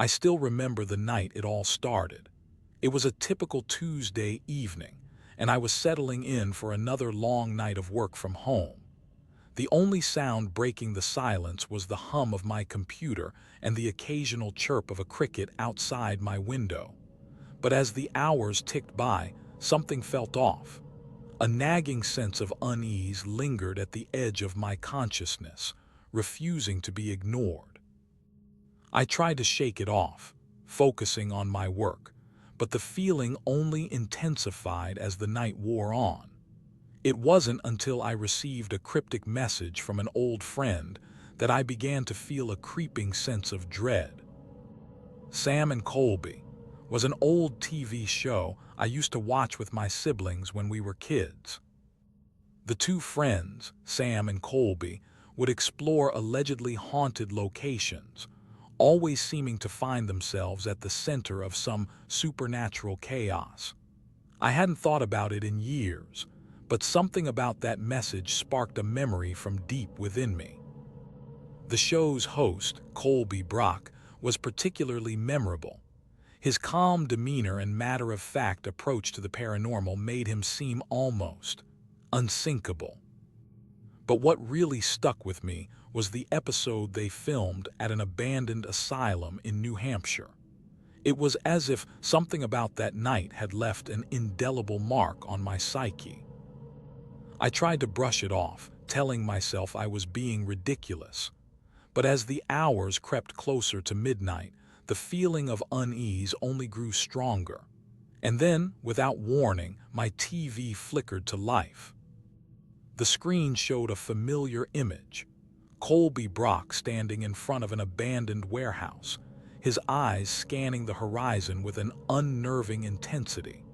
I still remember the night it all started. It was a typical Tuesday evening, and I was settling in for another long night of work from home. The only sound breaking the silence was the hum of my computer and the occasional chirp of a cricket outside my window. But as the hours ticked by, something felt off. A nagging sense of unease lingered at the edge of my consciousness, refusing to be ignored. I tried to shake it off, focusing on my work, but the feeling only intensified as the night wore on. It wasn't until I received a cryptic message from an old friend that I began to feel a creeping sense of dread. Sam and Colby was an old TV show I used to watch with my siblings when we were kids. The two friends, Sam and Colby, would explore allegedly haunted locations, always seeming to find themselves at the center of some supernatural chaos. I hadn't thought about it in years, but something about that message sparked a memory from deep within me. The show's host, Colby Brock, was particularly memorable. His calm demeanor and matter-of-fact approach to the paranormal made him seem almost unsinkable. But what really stuck with me was the episode they filmed at an abandoned asylum in New Hampshire. It was as if something about that night had left an indelible mark on my psyche. I tried to brush it off, telling myself I was being ridiculous. But as the hours crept closer to midnight, the feeling of unease only grew stronger. And then, without warning, my TV flickered to life. The screen showed a familiar image: Colby Brock standing in front of an abandoned warehouse, his eyes scanning the horizon with an unnerving intensity.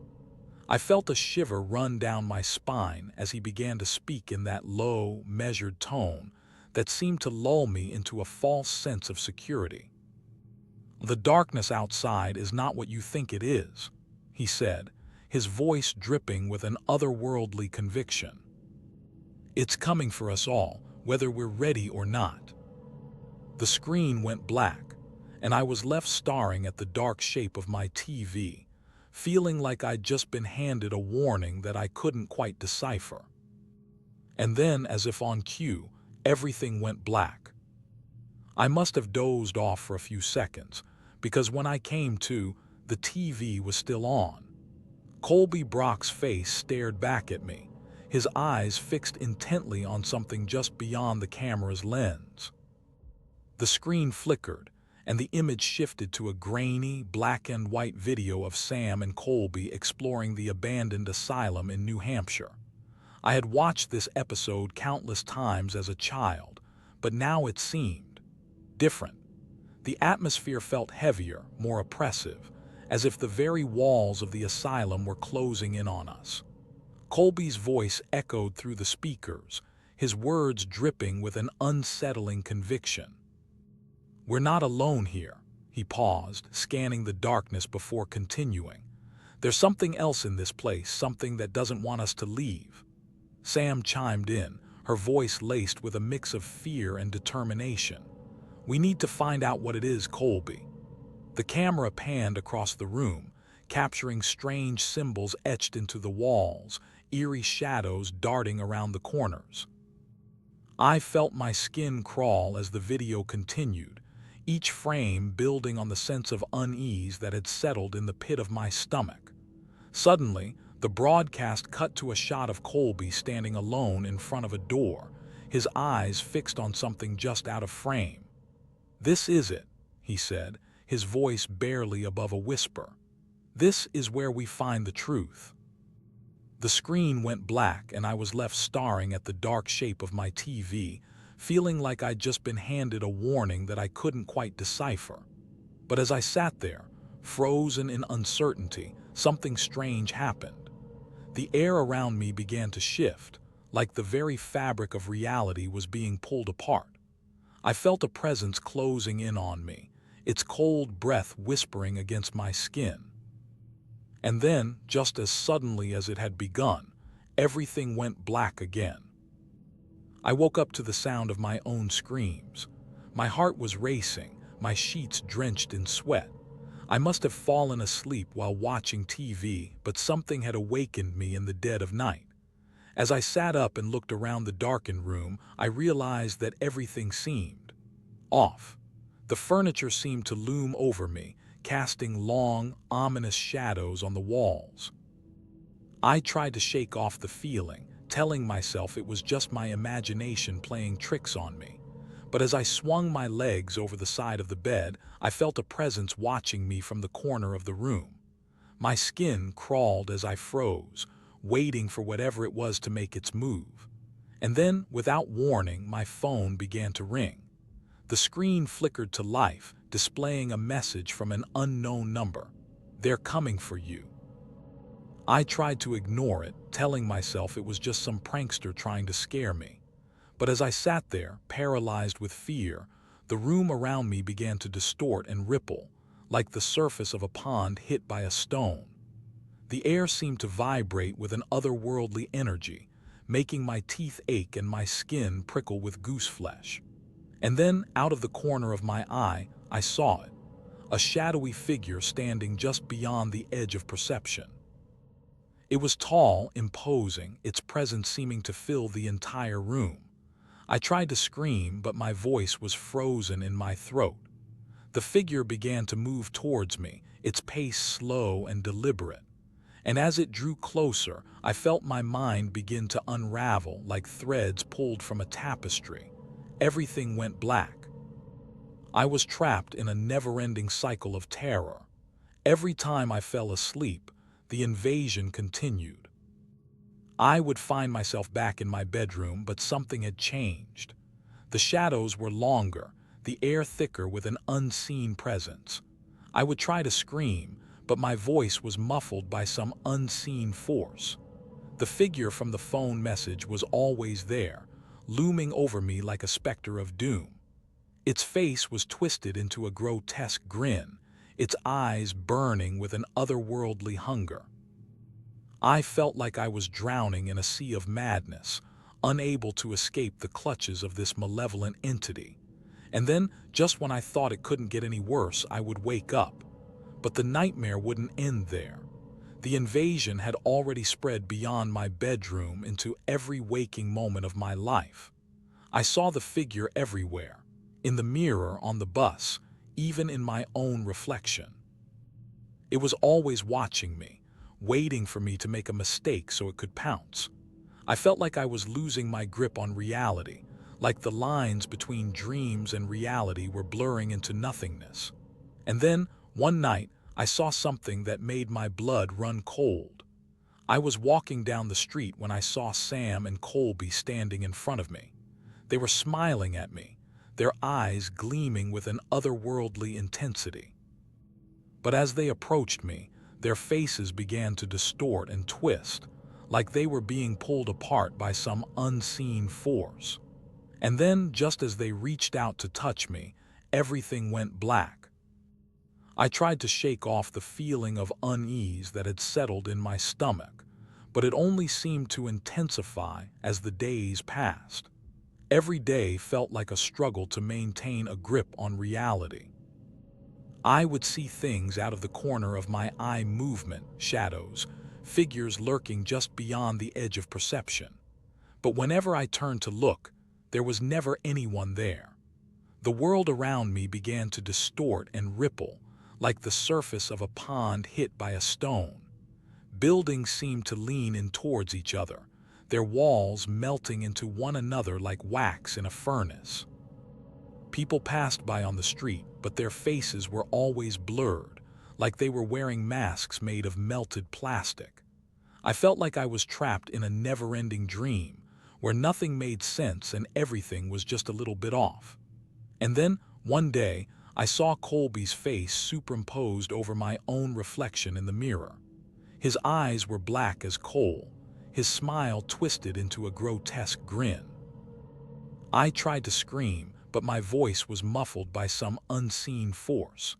I felt a shiver run down my spine as he began to speak in that low, measured tone that seemed to lull me into a false sense of security. "The darkness outside is not what you think it is," he said, his voice dripping with an otherworldly conviction. "It's coming for us all, whether we're ready or not." The screen went black, and I was left staring at the dark shape of my TV, feeling like I'd just been handed a warning that I couldn't quite decipher. And then, as if on cue, everything went black. I must have dozed off for a few seconds, because when I came to, the TV was still on. Colby Brock's face stared back at me, his eyes fixed intently on something just beyond the camera's lens. The screen flickered, and the image shifted to a grainy, black-and-white video of Sam and Colby exploring the abandoned asylum in New Hampshire. I had watched this episode countless times as a child, but now it seemed different. The atmosphere felt heavier, more oppressive, as if the very walls of the asylum were closing in on us. Colby's voice echoed through the speakers, his words dripping with an unsettling conviction. "We're not alone here," he paused, scanning the darkness before continuing. "There's something else in this place, something that doesn't want us to leave." Sam chimed in, her voice laced with a mix of fear and determination. "We need to find out what it is, Colby." The camera panned across the room, capturing strange symbols etched into the walls, eerie shadows darting around the corners. I felt my skin crawl as the video continued, each frame building on the sense of unease that had settled in the pit of my stomach. Suddenly, the broadcast cut to a shot of Colby standing alone in front of a door, his eyes fixed on something just out of frame. "This is it," he said, his voice barely above a whisper. "This is where we find the truth." The screen went black and I was left staring at the dark shape of my TV, feeling like I'd just been handed a warning that I couldn't quite decipher. But as I sat there, frozen in uncertainty, something strange happened. The air around me began to shift, like the very fabric of reality was being pulled apart. I felt a presence closing in on me, its cold breath whispering against my skin. And then, just as suddenly as it had begun, everything went black again. I woke up to the sound of my own screams. My heart was racing, my sheets drenched in sweat. I must have fallen asleep while watching TV, but something had awakened me in the dead of night. As I sat up and looked around the darkened room, I realized that everything seemed off. The furniture seemed to loom over me, casting long, ominous shadows on the walls. I tried to shake off the feeling, telling myself it was just my imagination playing tricks on me. But as I swung my legs over the side of the bed, I felt a presence watching me from the corner of the room. My skin crawled as I froze, waiting for whatever it was to make its move. And then, without warning, my phone began to ring. The screen flickered to life, displaying a message from an unknown number. "They're coming for you." I tried to ignore it, telling myself it was just some prankster trying to scare me. But as I sat there, paralyzed with fear, the room around me began to distort and ripple, like the surface of a pond hit by a stone. The air seemed to vibrate with an otherworldly energy, making my teeth ache and my skin prickle with goose flesh. And then, out of the corner of my eye, I saw it, a shadowy figure standing just beyond the edge of perception. It was tall, imposing, its presence seeming to fill the entire room. I tried to scream, but my voice was frozen in my throat. The figure began to move towards me, its pace slow and deliberate. And as it drew closer, I felt my mind begin to unravel like threads pulled from a tapestry. Everything went black. I was trapped in a never-ending cycle of terror. Every time I fell asleep, the invasion continued. I would find myself back in my bedroom, but something had changed. The shadows were longer, the air thicker with an unseen presence. I would try to scream, but my voice was muffled by some unseen force. The figure from the phone message was always there, looming over me like a specter of doom. Its face was twisted into a grotesque grin, its eyes burning with an otherworldly hunger. I felt like I was drowning in a sea of madness, unable to escape the clutches of this malevolent entity. And then, just when I thought it couldn't get any worse, I would wake up. But the nightmare wouldn't end there. The invasion had already spread beyond my bedroom into every waking moment of my life. I saw the figure everywhere, in the mirror, on the bus, even in my own reflection. It was always watching me, waiting for me to make a mistake so it could pounce. I felt like I was losing my grip on reality, like the lines between dreams and reality were blurring into nothingness. And then, one night, I saw something that made my blood run cold. I was walking down the street when I saw Sam and Colby standing in front of me. They were smiling at me, their eyes gleaming with an otherworldly intensity. But as they approached me, their faces began to distort and twist, like they were being pulled apart by some unseen force. And then, just as they reached out to touch me, everything went black. I tried to shake off the feeling of unease that had settled in my stomach, but it only seemed to intensify as the days passed. Every day felt like a struggle to maintain a grip on reality. I would see things out of the corner of my eye, movement, shadows, figures lurking just beyond the edge of perception. But whenever I turned to look, there was never anyone there. The world around me began to distort and ripple, like the surface of a pond hit by a stone. Buildings seemed to lean in towards each other, their walls melting into one another like wax in a furnace. People passed by on the street, but their faces were always blurred, like they were wearing masks made of melted plastic. I felt like I was trapped in a never-ending dream, where nothing made sense and everything was just a little bit off. And then, one day, I saw Colby's face superimposed over my own reflection in the mirror. His eyes were black as coal, his smile twisted into a grotesque grin. I tried to scream, but my voice was muffled by some unseen force.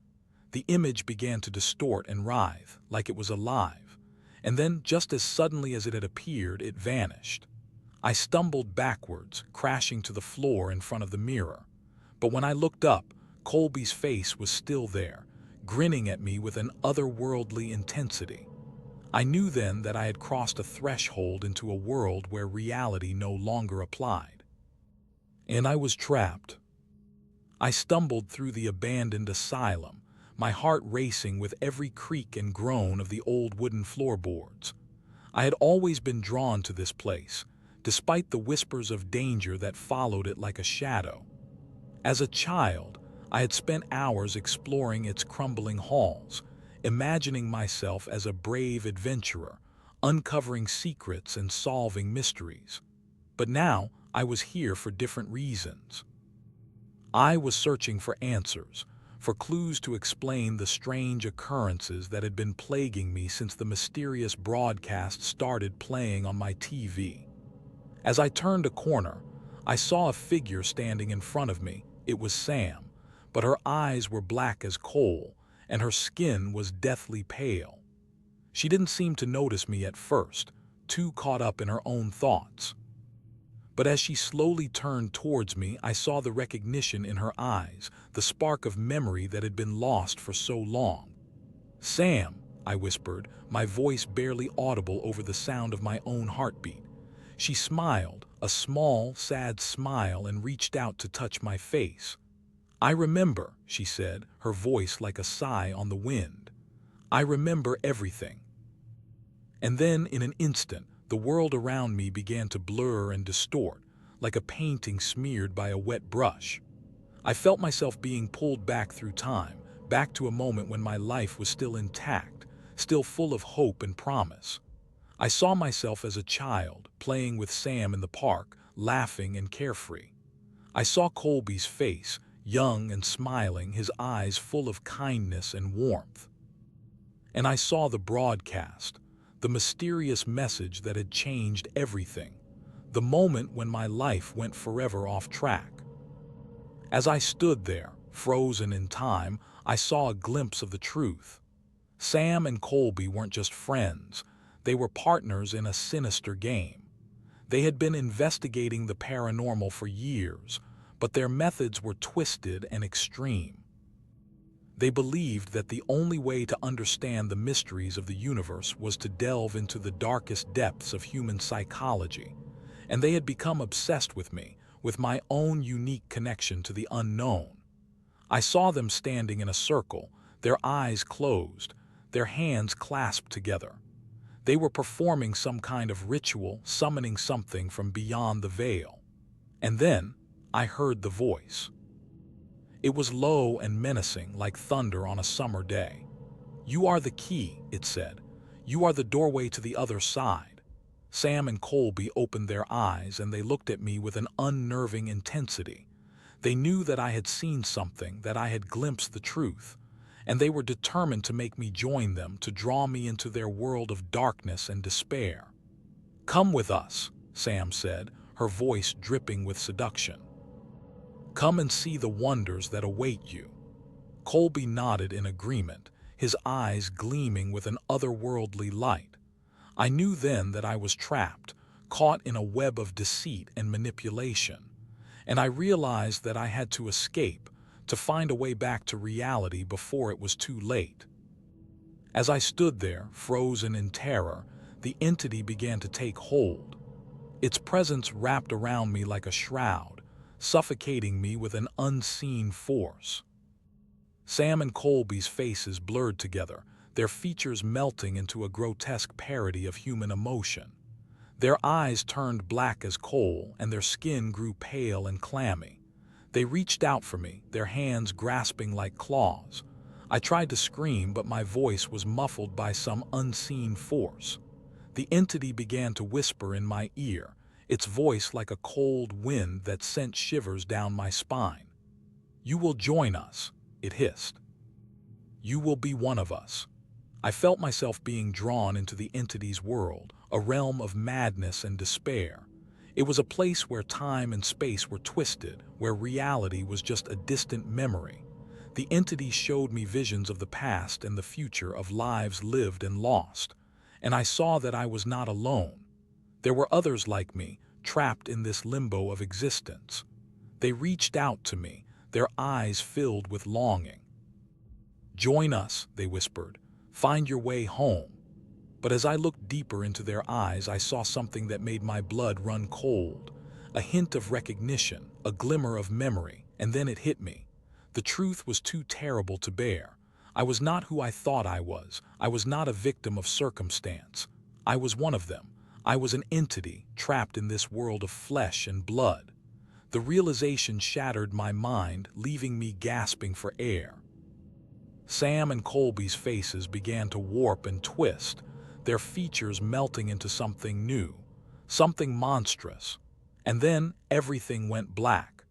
The image began to distort and writhe, like it was alive. And then, just as suddenly as it had appeared, it vanished. I stumbled backwards, crashing to the floor in front of the mirror. But when I looked up, Colby's face was still there, grinning at me with an otherworldly intensity. I knew then that I had crossed a threshold into a world where reality no longer applied. And I was trapped. I stumbled through the abandoned asylum, my heart racing with every creak and groan of the old wooden floorboards. I had always been drawn to this place, despite the whispers of danger that followed it like a shadow. As a child, I had spent hours exploring its crumbling halls, imagining myself as a brave adventurer, uncovering secrets and solving mysteries. But now, I was here for different reasons. I was searching for answers, for clues to explain the strange occurrences that had been plaguing me since the mysterious broadcast started playing on my TV. As I turned a corner, I saw a figure standing in front of me. It was Sam, but her eyes were black as coal, and her skin was deathly pale. She didn't seem to notice me at first, too caught up in her own thoughts. But as she slowly turned towards me, I saw the recognition in her eyes, the spark of memory that had been lost for so long. "Sam," I whispered, my voice barely audible over the sound of my own heartbeat. She smiled, a small, sad smile, and reached out to touch my face. "I remember," she said, her voice like a sigh on the wind. "I remember everything." And then, in an instant, the world around me began to blur and distort, like a painting smeared by a wet brush. I felt myself being pulled back through time, back to a moment when my life was still intact, still full of hope and promise. I saw myself as a child, playing with Sam in the park, laughing and carefree. I saw Colby's face, young and smiling, his eyes full of kindness and warmth. And I saw the broadcast, the mysterious message that had changed everything, the moment when my life went forever off track. As I stood there, frozen in time, I saw a glimpse of the truth. Sam and Colby weren't just friends, they were partners in a sinister game. They had been investigating the paranormal for years, but their methods were twisted and extreme. They believed that the only way to understand the mysteries of the universe was to delve into the darkest depths of human psychology, and they had become obsessed with me, with my own unique connection to the unknown. I saw them standing in a circle, their eyes closed, their hands clasped together. They were performing some kind of ritual, summoning something from beyond the veil. And then I heard the voice. It was low and menacing, like thunder on a summer day. "You are the key," it said. "You are the doorway to the other side." Sam and Colby opened their eyes, and they looked at me with an unnerving intensity. They knew that I had seen something, that I had glimpsed the truth, and they were determined to make me join them, to draw me into their world of darkness and despair. "Come with us," Sam said, her voice dripping with seduction. "Come and see the wonders that await you." Colby nodded in agreement, his eyes gleaming with an otherworldly light. I knew then that I was trapped, caught in a web of deceit and manipulation, and I realized that I had to escape, to find a way back to reality before it was too late. As I stood there, frozen in terror, the entity began to take hold. Its presence wrapped around me like a shroud, suffocating me with an unseen force. Sam and Colby's faces blurred together, their features melting into a grotesque parody of human emotion. Their eyes turned black as coal, and their skin grew pale and clammy. They reached out for me, their hands grasping like claws. I tried to scream, but my voice was muffled by some unseen force. The entity began to whisper in my ear, its voice like a cold wind that sent shivers down my spine. "You will join us," it hissed. "You will be one of us." I felt myself being drawn into the entity's world, a realm of madness and despair. It was a place where time and space were twisted, where reality was just a distant memory. The entity showed me visions of the past and the future, of lives lived and lost, and I saw that I was not alone. There were others like me, trapped in this limbo of existence. They reached out to me, their eyes filled with longing. "Join us," they whispered. "Find your way home." But as I looked deeper into their eyes, I saw something that made my blood run cold. A hint of recognition, a glimmer of memory, and then it hit me. The truth was too terrible to bear. I was not who I thought I was. I was not a victim of circumstance. I was one of them. I was an entity trapped in this world of flesh and blood. The realization shattered my mind, leaving me gasping for air. Sam and Colby's faces began to warp and twist, their features melting into something new, something monstrous. And then everything went black.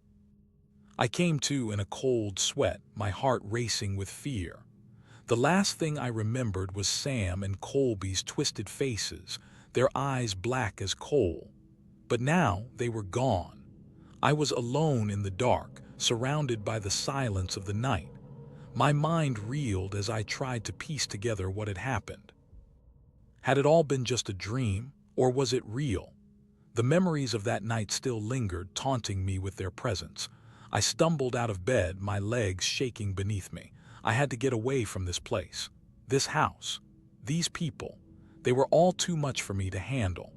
I came to in a cold sweat, my heart racing with fear. The last thing I remembered was Sam and Colby's twisted faces, their eyes black as coal. But now they were gone. I was alone in the dark, surrounded by the silence of the night. My mind reeled as I tried to piece together what had happened. Had it all been just a dream, or was it real? The memories of that night still lingered, taunting me with their presence. I stumbled out of bed, my legs shaking beneath me. I had to get away from this place, this house, these people. They were all too much for me to handle.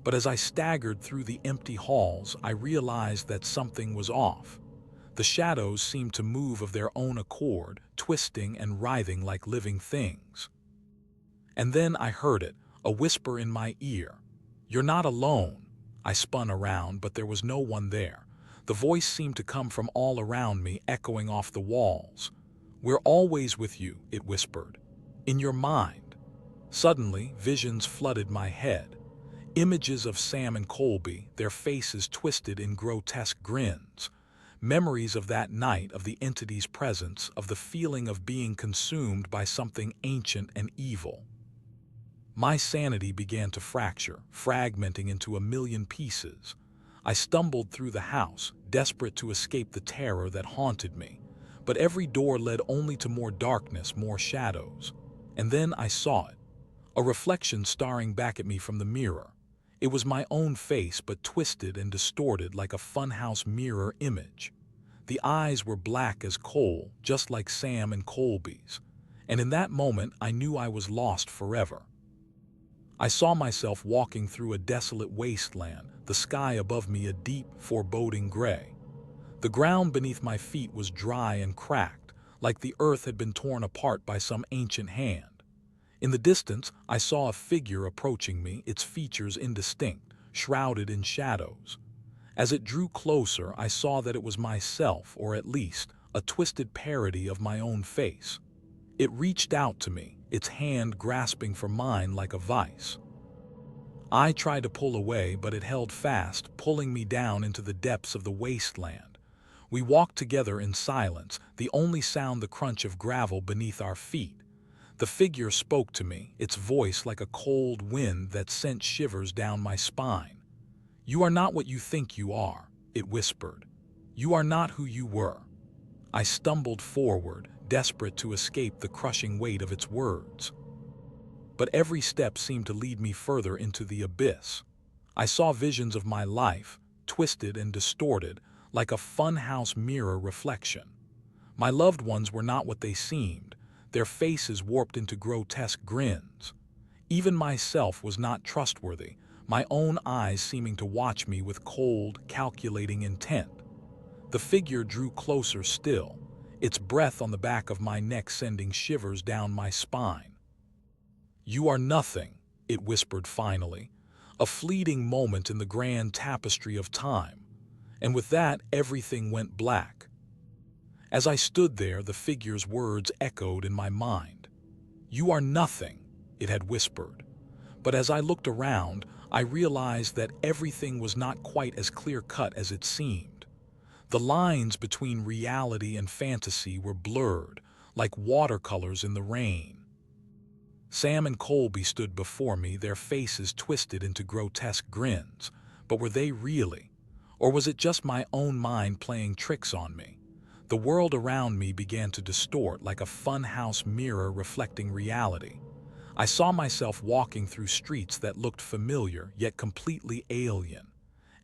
But as I staggered through the empty halls, I realized that something was off. The shadows seemed to move of their own accord, twisting and writhing like living things. And then I heard it, a whisper in my ear. "You're not alone." I spun around, but there was no one there. The voice seemed to come from all around me, echoing off the walls. "We're always with you," it whispered. "In your mind." Suddenly, visions flooded my head. Images of Sam and Colby, their faces twisted in grotesque grins. Memories of that night, of the entity's presence, of the feeling of being consumed by something ancient and evil. My sanity began to fracture, fragmenting into a million pieces. I stumbled through the house, desperate to escape the terror that haunted me. But every door led only to more darkness, more shadows. And then I saw it. A reflection staring back at me from the mirror. It was my own face, but twisted and distorted like a funhouse mirror image. The eyes were black as coal, just like Sam and Colby's. And in that moment, I knew I was lost forever. I saw myself walking through a desolate wasteland, the sky above me a deep, foreboding gray. The ground beneath my feet was dry and cracked, like the earth had been torn apart by some ancient hand. In the distance, I saw a figure approaching me, its features indistinct, shrouded in shadows. As it drew closer, I saw that it was myself, or at least, a twisted parody of my own face. It reached out to me, its hand grasping for mine like a vice. I tried to pull away, but it held fast, pulling me down into the depths of the wasteland. We walked together in silence, the only sound the crunch of gravel beneath our feet. The figure spoke to me, its voice like a cold wind that sent shivers down my spine. "You are not what you think you are," it whispered. "You are not who you were." I stumbled forward, desperate to escape the crushing weight of its words. But every step seemed to lead me further into the abyss. I saw visions of my life, twisted and distorted, like a funhouse mirror reflection. My loved ones were not what they seemed, their faces warped into grotesque grins. Even myself was not trustworthy, my own eyes seeming to watch me with cold, calculating intent. The figure drew closer still, its breath on the back of my neck sending shivers down my spine. "You are nothing," it whispered finally, a fleeting moment in the grand tapestry of time. And with that, everything went black. As I stood there, the figure's words echoed in my mind. "You are nothing," it had whispered. But as I looked around, I realized that everything was not quite as clear-cut as it seemed. The lines between reality and fantasy were blurred, like watercolors in the rain. Sam and Colby stood before me, their faces twisted into grotesque grins. But were they really? Or was it just my own mind playing tricks on me? The world around me began to distort like a funhouse mirror reflecting reality. I saw myself walking through streets that looked familiar yet completely alien.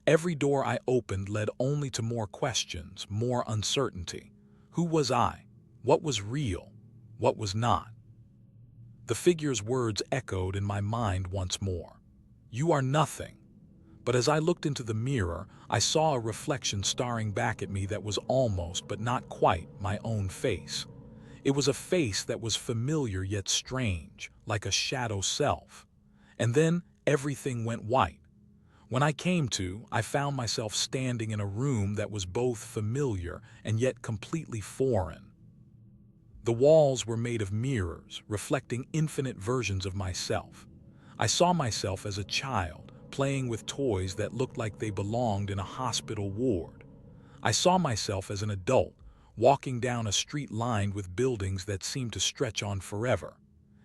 Every door I opened led only to more questions, more uncertainty. Who was I? What was real? What was not? The figure's words echoed in my mind once more. You are nothing. But as I looked into the mirror, I saw a reflection staring back at me that was almost, but not quite, my own face. It was a face that was familiar yet strange, like a shadow self. And then everything went white. When I came to, I found myself standing in a room that was both familiar and yet completely foreign. The walls were made of mirrors, reflecting infinite versions of myself. I saw myself as a child, playing with toys that looked like they belonged in a hospital ward. I saw myself as an adult, walking down a street lined with buildings that seemed to stretch on forever.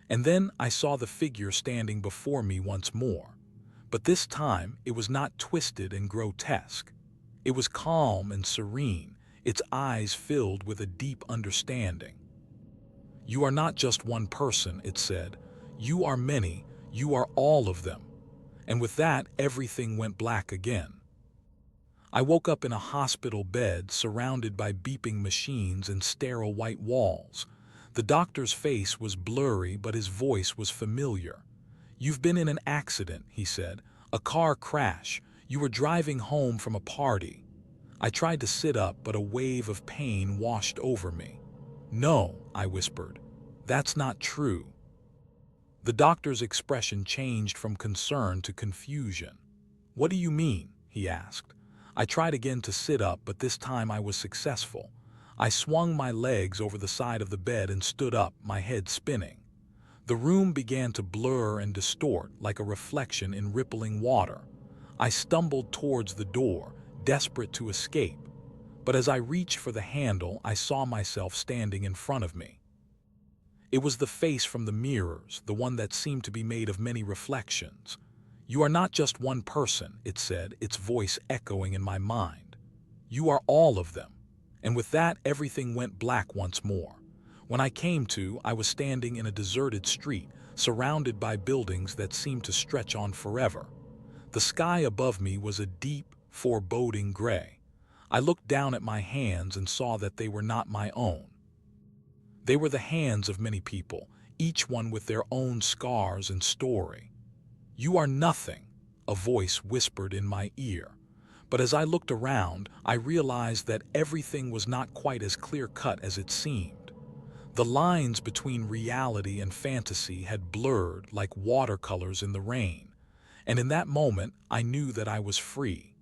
And then I saw the figure standing before me once more. But this time, it was not twisted and grotesque. It was calm and serene, its eyes filled with a deep understanding. You are not just one person, it said. You are many, you are all of them. And with that, everything went black again. I woke up in a hospital bed, surrounded by beeping machines and sterile white walls. The doctor's face was blurry, but his voice was familiar. You've been in an accident, he said. A car crash. You were driving home from a party. I tried to sit up, but a wave of pain washed over me. No, I whispered. That's not true. The doctor's expression changed from concern to confusion. What do you mean? He asked. I tried again to sit up, but this time I was successful. I swung my legs over the side of the bed and stood up, my head spinning. The room began to blur and distort like a reflection in rippling water. I stumbled towards the door, desperate to escape. But as I reached for the handle, I saw myself standing in front of me. It was the face from the mirrors, the one that seemed to be made of many reflections. You are not just one person, it said, its voice echoing in my mind. You are all of them. And with that, everything went black once more. When I came to, I was standing in a deserted street, surrounded by buildings that seemed to stretch on forever. The sky above me was a deep, foreboding gray. I looked down at my hands and saw that they were not my own. They were the hands of many people, each one with their own scars and story. You are nothing, a voice whispered in my ear. But as I looked around, I realized that everything was not quite as clear-cut as it seemed. The lines between reality and fantasy had blurred like watercolors in the rain. And in that moment, I knew that I was free.